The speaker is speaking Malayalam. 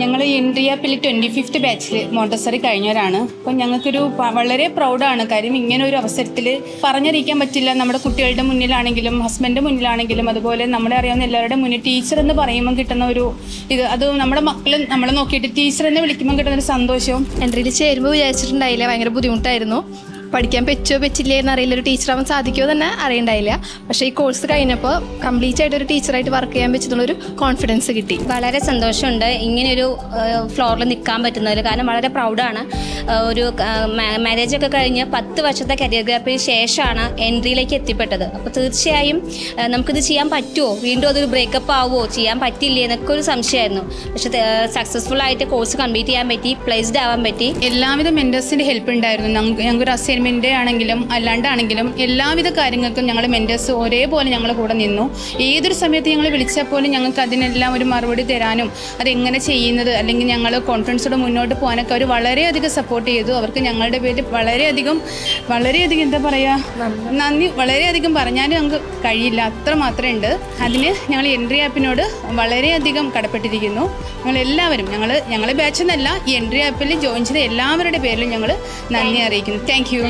ഞങ്ങൾ ഇന്ത്യ 25th ബാച്ചിൽ മോണ്ടസറി കഴിഞ്ഞവരാണ്. അപ്പം ഞങ്ങൾക്കൊരു വളരെ പ്രൗഡാണ്. കാര്യം ഇങ്ങനെ ഒരു അവസരത്തിൽ പറഞ്ഞറിയിക്കാൻ പറ്റില്ല. നമ്മുടെ കുട്ടികളുടെ മുന്നിലാണെങ്കിലും ഹസ്ബൻഡിൻ്റെ മുന്നിലാണെങ്കിലും അതുപോലെ നമ്മളെ അറിയാവുന്ന എല്ലാവരുടെ മുന്നിൽ ടീച്ചർ എന്ന് പറയുമ്പോൾ കിട്ടുന്ന ഒരു അത് നമ്മുടെ മക്കൾ നമ്മളെ നോക്കിയിട്ട് ടീച്ചർ എന്ന് വിളിക്കുമ്പോൾ കിട്ടുന്നൊരു സന്തോഷവും. എൻട്രിയിൽ ചേരുമ്പോൾ വിചാരിച്ചിട്ടുണ്ടായില്ല, ഭയങ്കര ബുദ്ധിമുട്ടായിരുന്നു. പഠിക്കാൻ പറ്റുമോ പറ്റില്ലേ എന്നറിയില്ല, ഒരു ടീച്ചറാവാൻ സാധിക്കുമോ തന്നെ അറിയണ്ടായില്ല. പക്ഷേ ഈ കോഴ്സ് കഴിഞ്ഞപ്പോൾ കംപ്ലീറ്റ് ആയിട്ട് ഒരു ടീച്ചറായിട്ട് വർക്ക് ചെയ്യാൻ പറ്റുന്നുള്ളൊരു കോൺഫിഡൻസ് കിട്ടി. വളരെ സന്തോഷമുണ്ട് ഇങ്ങനെയൊരു ഫ്ലോറിൽ നിൽക്കാൻ പറ്റുന്നതിൽ. കാരണം വളരെ പ്രൗഡാണ്. ഒരു മാരേജൊക്കെ കഴിഞ്ഞ് 10 വർഷത്തെ കരിയർ ഗ്യാപ്പിന് ശേഷമാണ് എൻട്രിയിലേക്ക് എത്തിപ്പെട്ടത്. അപ്പോൾ തീർച്ചയായും നമുക്കിത് ചെയ്യാൻ പറ്റുമോ, വീണ്ടും അതൊരു ബ്രേക്കപ്പ് ആവുമോ, ചെയ്യാൻ പറ്റില്ലേ എന്നൊക്കെ ഒരു സംശയമായിരുന്നു. പക്ഷേ സക്സസ്ഫുൾ ആയിട്ട് കോഴ്സ് കംപ്ലീറ്റ് ചെയ്യാൻ പറ്റി, പ്ലേസ്ഡ് ആവാൻ പറ്റി. എല്ലാവിധ മെൻറ്റേഴ്സിൻ്റെ ഹെൽപ്പ് ഉണ്ടായിരുന്നു. ഞങ്ങൾക്കൊരു അസൈൻമെൻ്റ് ആണെങ്കിലും അല്ലാണ്ടാണെങ്കിലും എല്ലാവിധ കാര്യങ്ങൾക്കും ഞങ്ങൾ മെൻറ്റേഴ്സ് ഒരേപോലെ ഞങ്ങളുടെ കൂടെ നിന്നു. ഏതൊരു സമയത്ത് ഞങ്ങൾ വിളിച്ചാൽ പോലും ഞങ്ങൾക്ക് അതിനെല്ലാം ഒരു മറുപടി തരാനും അതെങ്ങനെ ചെയ്യുന്നത് അല്ലെങ്കിൽ ഞങ്ങൾ കോൺഫിഡൻസോടെ മുന്നോട്ട് പോകാനൊക്കെ അവർ വളരെയധികം സപ്പോർട്ട് ചെയ്തു. അവർക്ക് ഞങ്ങളുടെ പേര് വളരെയധികം എന്താ പറയുക, നന്ദി വളരെയധികം പറഞ്ഞാലും ഞങ്ങൾക്ക് കഴിയില്ല, അത്ര മാത്രമേ ഉണ്ട്. അതിന് ഞങ്ങൾ എൻട്രി ആപ്പിനോട് വളരെയധികം കടപ്പെട്ടിരിക്കുന്നു. ഞങ്ങളെല്ലാവരും ഞങ്ങളെ ബാച്ച് എന്നല്ല, ഈ എൻട്രി ആപ്പിൽ ജോയിൻ ചെയ്ത എല്ലാവരുടെ പേരിലും ഞങ്ങൾ നന്ദി അറിയിക്കുന്നു. Thank you.